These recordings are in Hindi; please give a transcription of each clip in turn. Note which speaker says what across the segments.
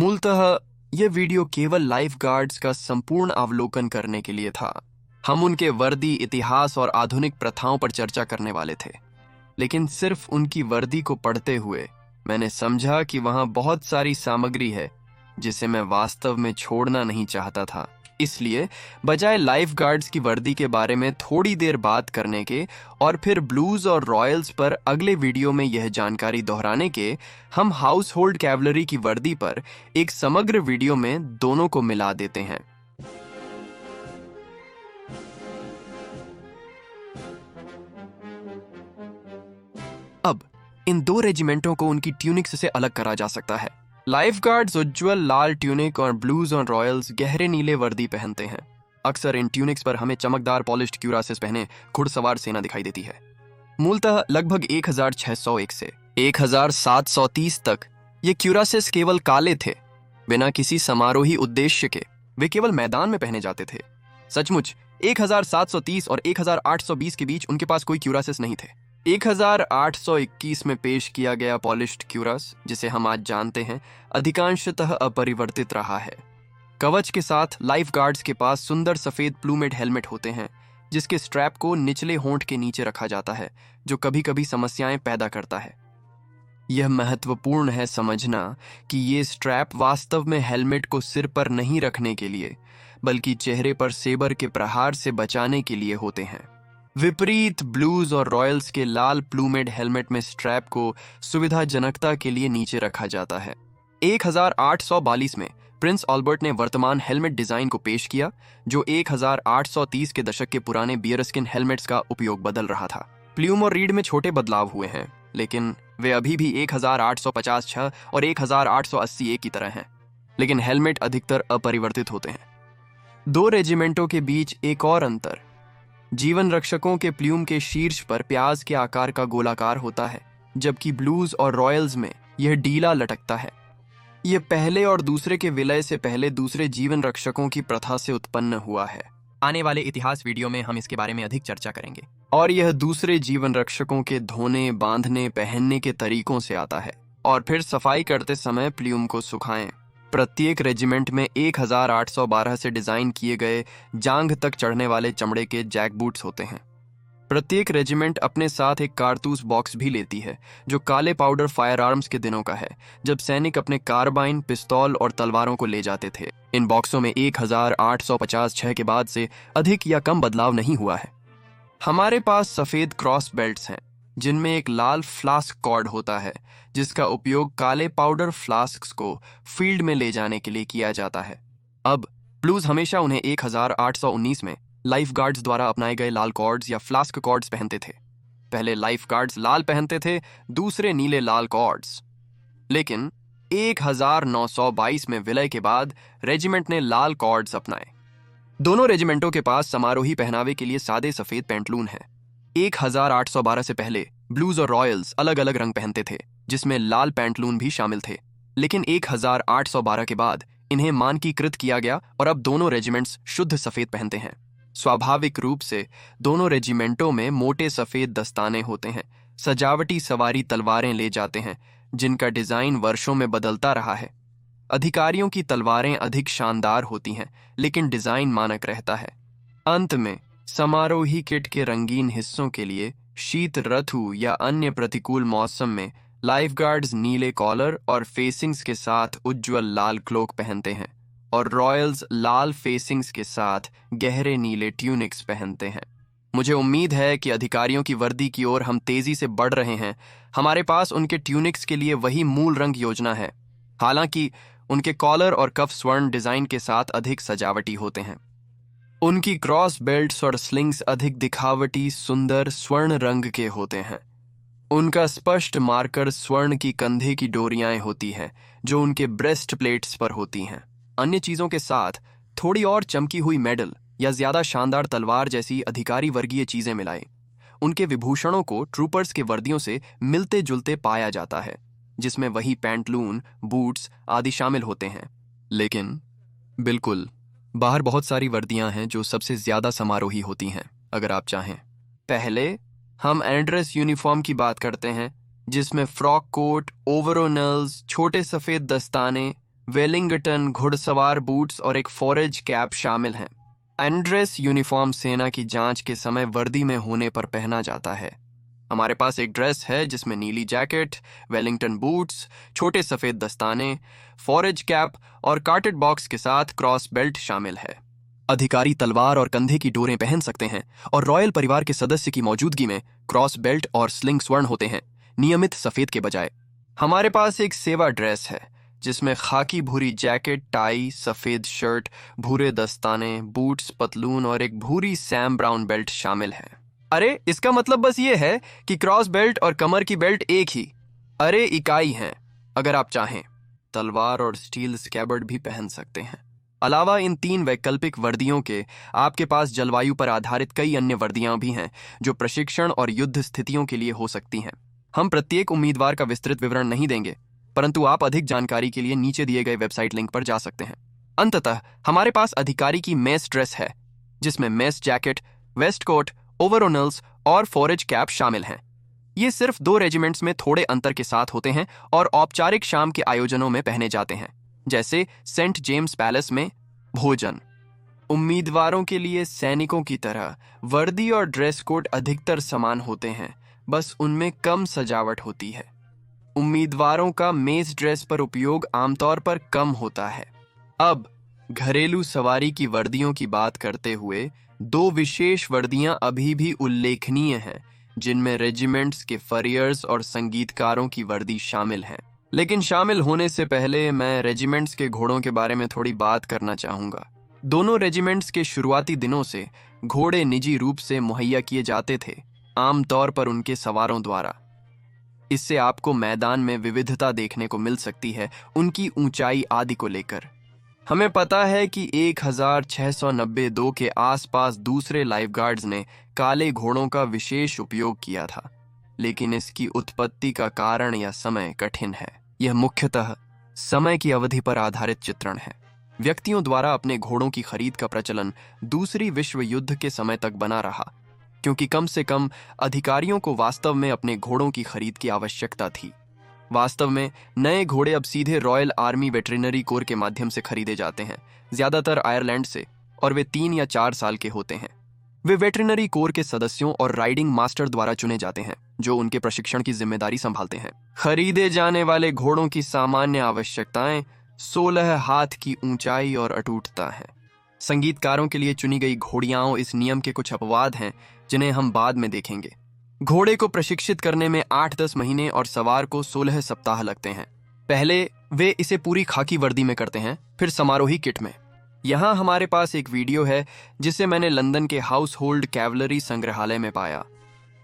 Speaker 1: मूलतः यह वीडियो केवल लाइफ गार्ड्स का संपूर्ण अवलोकन करने के लिए था। हम उनके वर्दी, इतिहास और आधुनिक प्रथाओं पर चर्चा करने वाले थे, लेकिन सिर्फ उनकी वर्दी को पढ़ते हुए मैंने समझा कि वहां बहुत सारी सामग्री है जिसे मैं वास्तव में छोड़ना नहीं चाहता था। इसलिए बजाय लाइफ गार्ड्स की वर्दी के बारे में थोड़ी देर बात करने के और फिर ब्लूज और रॉयल्स पर अगले वीडियो में यह जानकारी दोहराने के, हम हाउस होल्ड कैवलरी की वर्दी पर एक समग्र वीडियो में दोनों को मिला देते हैं। अब इन दो रेजिमेंटों को उनकी ट्यूनिक्स से अलग करा जा सकता है। लाइफ गार्ड्स उज्ज्वल लाल ट्यूनिक और ब्लूज और रॉयल्स गहरे नीले वर्दी पहनते हैं। अक्सर इन ट्यूनिक्स पर हमें चमकदार पॉलिश्ड क्यूरासेस पहने घुड़सवार सेना दिखाई देती है। मूलतः लगभग 1601 से 1730 तक ये क्यूरासेस केवल काले थे, बिना किसी समारोही उद्देश्य के। वे केवल मैदान में पहने जाते थे। सचमुच 1730 और 1820 के बीच उनके पास कोई क्यूरासेस नहीं थे। 1821 में पेश किया गया पॉलिश्ड क्यूरास, जिसे हम आज जानते हैं, अधिकांशतः अपरिवर्तित रहा है। कवच के साथ लाइफ गार्ड्स के पास सुंदर सफेद प्लूमेड हेलमेट होते हैं, जिसके स्ट्रैप को निचले होंठ के नीचे रखा जाता है, जो कभी कभी समस्याएं पैदा करता है। यह महत्वपूर्ण है समझना कि ये स्ट्रैप वास्तव में हेलमेट को सिर पर नहीं रखने के लिए, बल्कि चेहरे पर सेबर के प्रहार से बचाने के लिए होते हैं। विपरीत ब्लूज और रॉयल्स के लाल प्लूमेड हेलमेट में स्ट्रैप को सुविधाजनकता के लिए नीचे रखा जाता है। 1842 में प्रिंस ऑल्बर्ट ने वर्तमान हेलमेट डिजाइन को पेश किया, जो 1830 के दशक के पुराने बियरस्किन हेलमेट्स का उपयोग बदल रहा था। प्लूम और रीड में छोटे बदलाव हुए हैं, लेकिन वे अभी भी 1850 और 1880 की तरह हैं। लेकिन हेलमेट अधिकतर अपरिवर्तित होते हैं। दो रेजिमेंटों के बीच एक और अंतर, जीवन रक्षकों के प्लूम के शीर्ष पर प्याज के आकार का गोलाकार होता है, जबकि ब्लूज और रॉयल्स में यह ढीला लटकता है। यह पहले और दूसरे के विलय से पहले दूसरे जीवन रक्षकों की प्रथा से उत्पन्न हुआ है। आने वाले इतिहास वीडियो में हम इसके बारे में अधिक चर्चा करेंगे। और यह दूसरे जीवन रक्षकों के धोने, बांधने, पहनने के तरीकों से आता है, और फिर सफाई करते समय प्लूम को सुखाएं। प्रत्येक रेजिमेंट में 1812 से डिजाइन किए गए जांघ तक चढ़ने वाले चमड़े के जैक बूट्स होते हैं। प्रत्येक रेजिमेंट अपने साथ एक कारतूस बॉक्स भी लेती है, जो काले पाउडर फायर आर्म्स के दिनों का है, जब सैनिक अपने कार्बाइन, पिस्तौल और तलवारों को ले जाते थे। इन बॉक्सों में 1856 के बाद से अधिक या कम बदलाव नहीं हुआ है। हमारे पास सफेद क्रॉस बेल्ट्स हैं, जिनमें एक लाल फ्लास्क कॉर्ड होता है, जिसका उपयोग काले पाउडर फ्लास्क्स को फील्ड में ले जाने के लिए किया जाता है। अब ब्लूज हमेशा उन्हें 1819 में लाइफ गार्ड्स द्वारा अपनाए गए लाल कॉर्ड्स या फ्लास्क कॉर्ड्स पहनते थे। पहले लाइफ गार्ड्स लाल पहनते थे, दूसरे नीले लाल कॉर्ड्स। लेकिन 1922 में विलय के बाद रेजिमेंट ने लाल कॉर्ड्स अपनाए। दोनों रेजिमेंटों के पास समारोही पहनावे के लिए सादे सफेद पैंटलून है। 1812 से पहले ब्लूज और रॉयल्स अलग अलग रंग पहनते थे, जिसमें लाल पैंटलून भी शामिल थे। लेकिन 1812 के बाद इन्हें मानकीकृत किया गया और अब दोनों रेजिमेंट्स शुद्ध सफेद पहनते हैं। स्वाभाविक रूप से दोनों रेजिमेंटों में मोटे सफेद दस्ताने होते हैं। सजावटी सवारी तलवारें ले जाते हैं, जिनका डिजाइन वर्षों में बदलता रहा है। अधिकारियों की तलवारें अधिक शानदार होती हैं, लेकिन डिजाइन मानक रहता है। अंत में समारोही किट के रंगीन हिस्सों के लिए शीत ऋतु या अन्य प्रतिकूल मौसम में लाइफ गार्ड्स नीले कॉलर और फेसिंग्स के साथ उज्ज्वल लाल क्लोक पहनते हैं, और रॉयल्स लाल फेसिंग्स के साथ गहरे नीले ट्यूनिक्स पहनते हैं। मुझे उम्मीद है कि अधिकारियों की वर्दी की ओर हम तेजी से बढ़ रहे हैं। हमारे पास उनके ट्यूनिक्स के लिए वही मूल रंग योजना है, हालांकि उनके कॉलर और कफ स्वर्ण डिजाइन के साथ अधिक सजावटी होते हैं। उनकी क्रॉस बेल्ट्स और स्लिंग्स अधिक दिखावटी, सुंदर स्वर्ण रंग के होते हैं। उनका स्पष्ट मार्कर स्वर्ण की कंधे की डोरियां होती हैं, जो उनके ब्रेस्ट प्लेट्स पर होती हैं। अन्य चीजों के साथ थोड़ी और चमकी हुई मेडल या ज्यादा शानदार तलवार जैसी अधिकारी वर्गीय चीजें मिलाएं। उनके विभूषणों को ट्रूपर्स के वर्दियों से मिलते जुलते पाया जाता है, जिसमें वही पैंटलून, बूट्स आदि शामिल होते हैं। लेकिन बिल्कुल बाहर बहुत सारी वर्दियां हैं जो सबसे ज्यादा समारोही होती हैं, अगर आप चाहें। पहले हम एंड्रेस यूनिफॉर्म की बात करते हैं, जिसमें फ्रॉक कोट, ओवरऑनल्स, छोटे सफेद दस्ताने, वेलिंगटन, घुड़सवार बूट्स और एक फॉरेज कैप शामिल हैं। एंड्रेस यूनिफॉर्म सेना की जांच के समय वर्दी में होने पर पहना जाता है। हमारे पास एक ड्रेस है जिसमें नीली जैकेट, वेलिंगटन बूट्स, छोटे सफेद दस्ताने, फॉरेज कैप और कार्टेड बॉक्स के साथ क्रॉस बेल्ट शामिल है। अधिकारी तलवार और कंधे की डोरें पहन सकते हैं और रॉयल परिवार के सदस्य की मौजूदगी में क्रॉस बेल्ट और स्लिंग स्वर्ण होते हैं, नियमित सफेद के बजाय। हमारे पास एक सेवा ड्रेस है जिसमें खाकी भूरी जैकेट, टाई, सफेद शर्ट, भूरे दस्ताने, बूट्स, पतलून और एक भूरी सैम ब्राउन बेल्ट शामिल है। अरे, इसका मतलब बस ये है कि क्रॉस बेल्ट और कमर की बेल्ट एक ही इकाई हैं। अगर आप चाहें तलवार और स्टील स्कैबर्ड भी पहन सकते हैं। अलावा इन 3 वैकल्पिक वर्दियों के आपके पास जलवायु पर आधारित कई अन्य वर्दियां भी हैं जो प्रशिक्षण और युद्ध स्थितियों के लिए हो सकती हैं। हम प्रत्येक उम्मीदवार का विस्तृत विवरण नहीं देंगे, परंतु आप अधिक जानकारी के लिए नीचे दिए गए वेबसाइट लिंक पर जा सकते हैं। अंततः हमारे पास अधिकारी की मेस ड्रेस है जिसमें मेस जैकेट, वेस्ट कोट, ओवरऑनल्स और फॉरेज कैप शामिल हैं। ये सिर्फ 2 रेजिमेंट्स में थोड़े अंतर के साथ होते हैं और औपचारिक शाम के आयोजनों में पहने जाते हैं, जैसे सेंट जेम्स पैलेस में भोजन। उम्मीदवारों के लिए सैनिकों की तरह वर्दी और ड्रेस कोड अधिकतर समान होते हैं, बस उनमें कम सजावट होती है। उम्मीदवारों का मेस ड्रेस पर उपयोग आमतौर पर कम होता है। अब घरेलू सवारी की वर्दियों की बात करते हुए 2 विशेष वर्दियां अभी भी उल्लेखनीय हैं जिनमें रेजिमेंट्स के फरियर्स और संगीतकारों की वर्दी शामिल है। लेकिन शामिल होने से पहले मैं रेजिमेंट्स के घोड़ों के बारे में थोड़ी बात करना चाहूंगा। दोनों रेजिमेंट्स के शुरुआती दिनों से घोड़े निजी रूप से मुहैया किए जाते थे, आमतौर पर उनके सवारों द्वारा। इससे आपको मैदान में विविधता देखने को मिल सकती है, उनकी ऊंचाई आदि को लेकर। हमें पता है कि 1692 के आसपास दूसरे लाइफगार्ड्स ने काले घोड़ों का विशेष उपयोग किया था, लेकिन इसकी उत्पत्ति का कारण या समय कठिन है। यह मुख्यतः समय की अवधि पर आधारित चित्रण है। व्यक्तियों द्वारा अपने घोड़ों की खरीद का प्रचलन दूसरी विश्व युद्ध के समय तक बना रहा, क्योंकि कम से कम अधिकारियों को वास्तव में अपने घोड़ों की खरीद की आवश्यकता थी। वास्तव में नए घोड़े अब सीधे रॉयल आर्मी वेटरिनरी कोर के माध्यम से खरीदे जाते हैं, ज्यादातर आयरलैंड से, और वे 3 या 4 साल के होते हैं। वे वेटरिनरी कोर के सदस्यों और राइडिंग मास्टर द्वारा चुने जाते हैं, जो उनके प्रशिक्षण की जिम्मेदारी संभालते हैं। खरीदे जाने वाले घोड़ों की सामान्य आवश्यकताएं 16 हाथ की ऊंचाई और अटूटता है। संगीतकारों के लिए चुनी गई घोड़ियां इस नियम के कुछ अपवाद हैं जिन्हें हम बाद में देखेंगे। घोड़े को प्रशिक्षित करने में 8-10 महीने और सवार को 16 सप्ताह लगते हैं। पहले वे इसे पूरी खाकी वर्दी में करते हैं, फिर समारोही किट में। यहाँ हमारे पास एक वीडियो है जिसे मैंने लंदन के हाउस होल्ड कैवलरी संग्रहालय में पाया,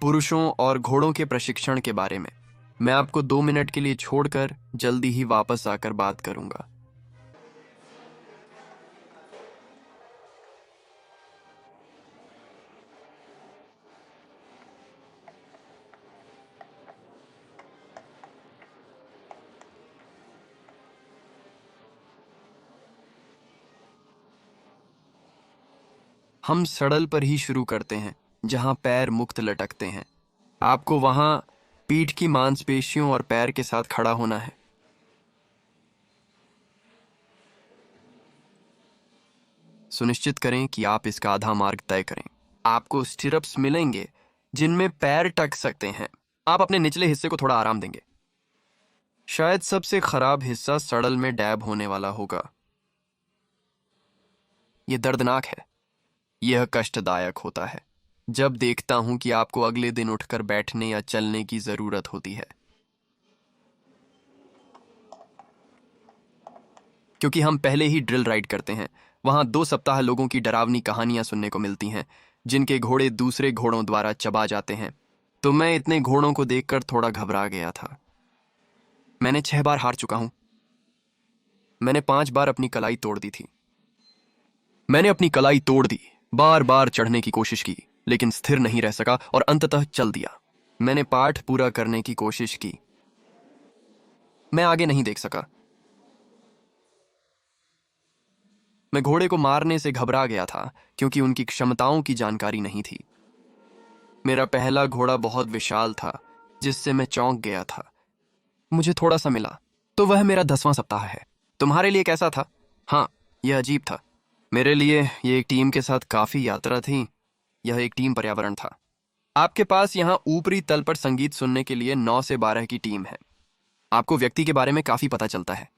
Speaker 1: पुरुषों और घोड़ों के प्रशिक्षण के बारे में। मैं आपको 2 मिनट के लिए छोड़कर जल्दी ही वापस आकर बात करूंगा। हम सड़ल पर ही शुरू करते हैं, जहां पैर मुक्त लटकते हैं। आपको वहां पीठ की मांसपेशियों और पैर के साथ खड़ा होना है। सुनिश्चित करें कि आप इसका आधा मार्ग तय करें। आपको स्टिरप्स मिलेंगे जिनमें पैर टक सकते हैं। आप अपने निचले हिस्से को थोड़ा आराम देंगे। शायद सबसे खराब हिस्सा सड़ल में डैब होने वाला होगा। यह दर्दनाक है। यह कष्टदायक होता है जब देखता हूं कि आपको अगले दिन उठकर बैठने या चलने की जरूरत होती है, क्योंकि हम पहले ही ड्रिल राइड करते हैं। वहां 2 सप्ताह लोगों की डरावनी कहानियां सुनने को मिलती हैं जिनके घोड़े दूसरे घोड़ों द्वारा चबा जाते हैं। तो मैं इतने घोड़ों को देखकर थोड़ा घबरा गया था। मैंने 6 बार हार चुका हूं। मैंने 5 बार अपनी कलाई तोड़ दी थी। मैंने अपनी कलाई तोड़ दी, बार बार चढ़ने की कोशिश की, लेकिन स्थिर नहीं रह सका और अंततः चल दिया। मैंने पाठ पूरा करने की कोशिश की। मैं आगे नहीं देख सका। मैं घोड़े को मारने से घबरा गया था क्योंकि उनकी क्षमताओं की जानकारी नहीं थी। मेरा पहला घोड़ा बहुत विशाल था जिससे मैं चौंक गया था। मुझे थोड़ा सा मिला, तो वह मेरा 10वां सप्ताह है। तुम्हारे लिए कैसा था? हाँ, यह अजीब था। मेरे लिए ये एक टीम के साथ काफी यात्रा थी। यह एक टीम पर्यावरण था। आपके पास यहाँ ऊपरी तल पर संगीत सुनने के लिए 9 से 12 की टीम है। आपको व्यक्ति के बारे में काफी पता चलता है।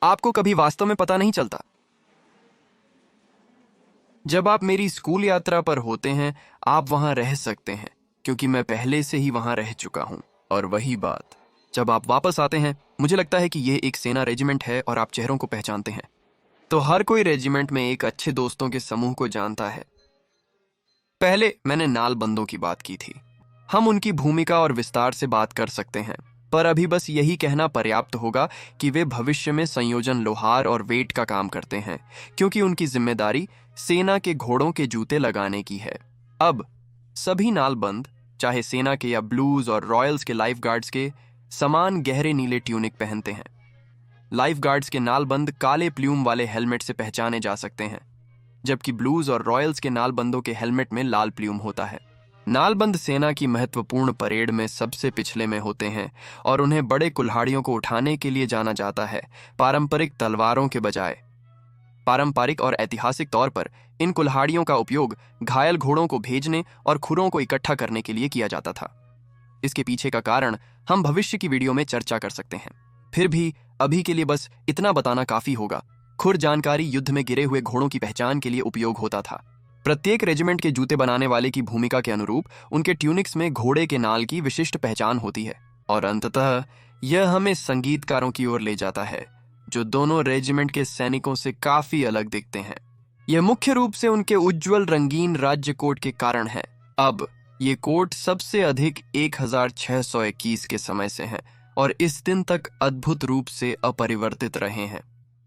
Speaker 1: आपको कभी वास्तव में पता नहीं चलता। जब आप मेरी स्कूल यात्रा पर होते हैं, आप वहां रह सकते हैं, क्योंकि मैं पहले से ही वहां रह चुका हूं। और वही बात, जब आप वापस आते हैं, मुझे लगता है कि यह एक सेना रेजिमेंट है और आप चेहरों को पहचानते हैं। तो हर कोई रेजिमेंट में एक अच्छे दोस्तों के समूह को जानता है। पहले मैंने नालबंदों की बात की थी। हम उनकी भूमिका और विस्तार से बात कर सकते हैं, पर अभी बस यही कहना पर्याप्त होगा कि वे भविष्य में संयोजन लोहार और वेट का काम करते हैं, क्योंकि उनकी जिम्मेदारी सेना के घोड़ों के जूते लगाने की है। अब सभी नालबंद, चाहे सेना के या ब्लूज और रॉयल्स के लाइफ गार्ड्स के, समान गहरे नीले ट्यूनिक पहनते हैं। लाइफ गार्ड्स के नालबंद काले प्ल्यूम वाले हेलमेट से पहचाने जा सकते हैं, जबकि ब्लूज और रॉयल्स के नालबंदों के हेलमेट में लाल प्ल्यूम होता है। नालबंद सेना की महत्वपूर्ण परेड में सबसे पिछले में होते हैं और उन्हें बड़े कुल्हाड़ियों को उठाने के लिए जाना जाता है, पारंपरिक तलवारों के बजाय। पारंपरिक और ऐतिहासिक तौर पर इन कुल्हाड़ियों का उपयोग घायल घोड़ों को भेजने और खुरों को इकट्ठा करने के लिए किया जाता था। इसके पीछे का कारण हम भविष्य की वीडियो में चर्चा कर सकते हैं। फिर भी अभी के लिए बस इतना बताना काफी होगा। खुर जानकारी युद्ध में गिरे हुए घोड़ों की पहचान के लिए उपयोग होता था। प्रत्येक रेजिमेंट के जूते बनाने वाले की भूमिका के अनुरूप उनके ट्यूनिक्स में घोड़े के नाल की विशिष्ट पहचान होती है। और अंततः यह हमें संगीतकारों की ओर ले जाता है, जो दोनों रेजिमेंट के सैनिकों से काफी अलग दिखते हैं। यह मुख्य रूप से उनके उज्जवल रंगीन राज्य कोट के कारण है। अब ये कोट सबसे अधिक 1621 के समय से हैं और इस दिन तक अद्भुत रूप से अपरिवर्तित रहे हैं।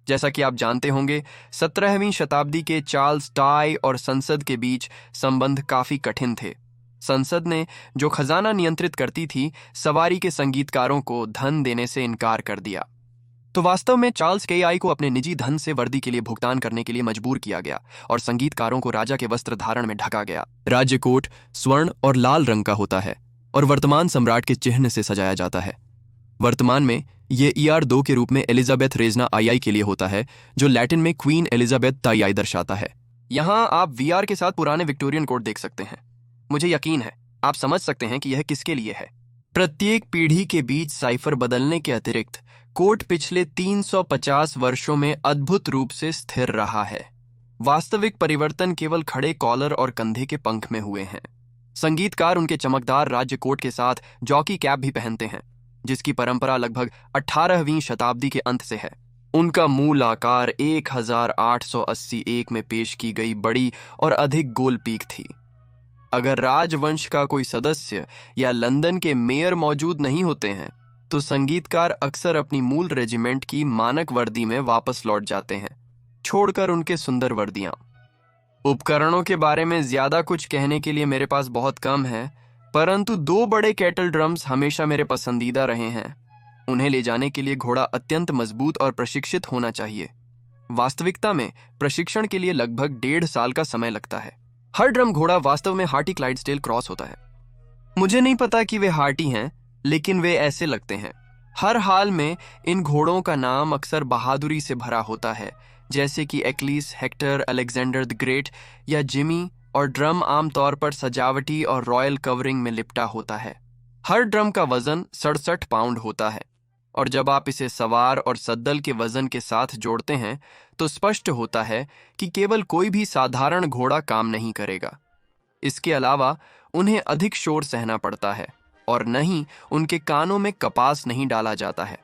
Speaker 1: जैसा कि आप जानते होंगे, 17वीं शताब्दी के चार्ल्स टाई और संसद के बीच संबंध काफी कठिन थे। संसद ने, जो खजाना नियंत्रित करती थी, सवारी के संगीतकारों को धन देने से इनकार कर दिया। तो वास्तव में चार्ल्स केआई को अपने निजी धन से वर्दी के लिए भुगतान करने के लिए मजबूर किया गया और संगीतकारों को राजा के वस्त्र धारण में ढका गया। राज्य कोट स्वर्ण और लाल रंग का होता है और वर्तमान सम्राट के चिन्ह से सजाया जाता है। वर्तमान में ये ER2 के रूप में एलिजाबेथ रेजना आई के लिए होता है, जो लैटिन में क्वीन एलिजाबेथ ताई दर्शाता है। यहाँ आप VR के साथ पुराने विक्टोरियन कोट देख सकते हैं। मुझे यकीन है आप समझ सकते हैं कि यह किसके लिए है। प्रत्येक पीढ़ी के बीच साइफर बदलने के अतिरिक्त कोट पिछले 350 वर्षों में अद्भुत रूप से स्थिर रहा है। वास्तविक परिवर्तन केवल खड़े कॉलर और कंधे के पंख में हुए हैं। संगीतकार उनके चमकदार राज्य कोट के साथ जॉकी कैप भी पहनते हैं, जिसकी परंपरा लगभग 18वीं शताब्दी के अंत से है। उनका मूल आकार 1881 में पेश की गई बड़ी और अधिक गोल पीक थी। अगर राजवंश का कोई सदस्य या लंदन के मेयर मौजूद नहीं होते हैं, तो संगीतकार अक्सर अपनी मूल रेजिमेंट की मानक वर्दी में वापस लौट जाते हैं, छोड़कर उनके सुंदर वर्दियां। उपकरणों के बारे में ज्यादा कुछ कहने के लिए मेरे पास बहुत कम है, परंतु 2 बड़े कैटल ड्रम्स हमेशा मेरे पसंदीदा रहे हैं। उन्हें ले जाने के लिए घोड़ा अत्यंत मजबूत और प्रशिक्षित होना चाहिए। वास्तविकता में प्रशिक्षण के लिए लगभग 1.5 साल का समय लगता है। हर ड्रम घोड़ा वास्तव में हार्टी क्लाइडस्डेल क्रॉस होता है। मुझे नहीं पता कि वे हार्टी हैं, लेकिन वे ऐसे लगते हैं। हर हाल में इन घोड़ों का नाम अक्सर बहादुरी से भरा होता है, जैसे कि Achilles, Hector, Alexander the great या जिमी, और ड्रम आमतौर पर सजावटी और रॉयल कवरिंग में लिपटा होता है। हर ड्रम का वजन 67 पाउंड होता है, और जब आप इसे सवार और सद्दल के वजन के साथ जोड़ते हैं, तो स्पष्ट होता है कि केवल कोई भी साधारण घोड़ा काम नहीं करेगा। इसके अलावा उन्हें अधिक शोर सहना पड़ता है, और नहीं उनके कानों में कपास नहीं डाला जाता है।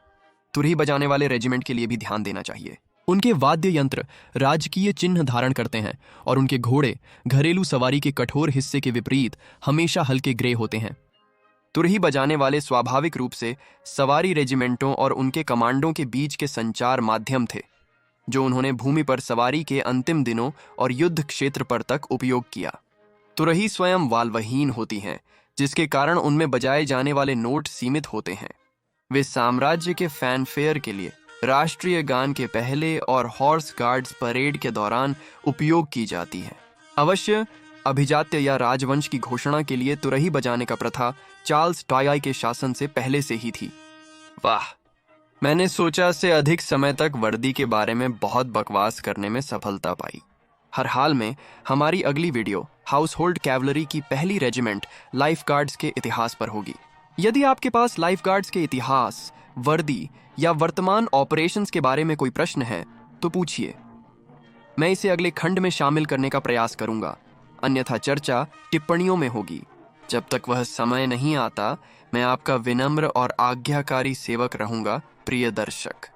Speaker 1: तुरही बजाने वाले रेजिमेंट के लिए भी ध्यान देना चाहिए। उनके वाद्य यंत्र राजकीय चिन्ह धारण करते हैं और उनके घोड़े घरेलू सवारी के कठोर हिस्से के विपरीत हमेशा हल्के ग्रे होते हैं। तुरही बजाने वाले स्वाभाविक रूप से सवारी रेजिमेंटों और उनके कमांडों के बीच के संचार माध्यम थे, जो उन्होंने भूमि पर सवारी के अंतिम दिनों और युद्ध क्षेत्र पर तक उपयोग किया। तुरही स्वयं वाल्वहीन होती हैं, जिसके कारण उनमें बजाए जाने वाले नोट सीमित होते हैं। वे साम्राज्य के फैनफेयर के लिए, राष्ट्रीय गान के पहले और हॉर्स गार्ड्स परेड के दौरान उपयोग की जाती है। अवश्य अभिजात्य या राजवंश की घोषणा के लिए तुरही बजाने का प्रथा चार्ल्स टाई के शासन से पहले से ही थी। वाह, मैंने सोचा से अधिक समय तक वर्दी के बारे में बहुत बकवास करने में सफलता पाई। हर हाल में हमारी अगली वीडियो हाउस होल्ड कैवलरी की पहली रेजिमेंट लाइफ गार्ड्स के इतिहास पर होगी। यदि आपके पास लाइफ गार्ड्स के इतिहास, वर्दी या वर्तमान ऑपरेशंस के बारे में कोई प्रश्न है तो पूछिए। मैं इसे अगले खंड में शामिल करने का प्रयास करूंगा, अन्यथा चर्चा टिप्पणियों में होगी। जब तक वह समय नहीं आता, मैं आपका विनम्र और आज्ञाकारी सेवक रहूंगा, प्रिय दर्शक।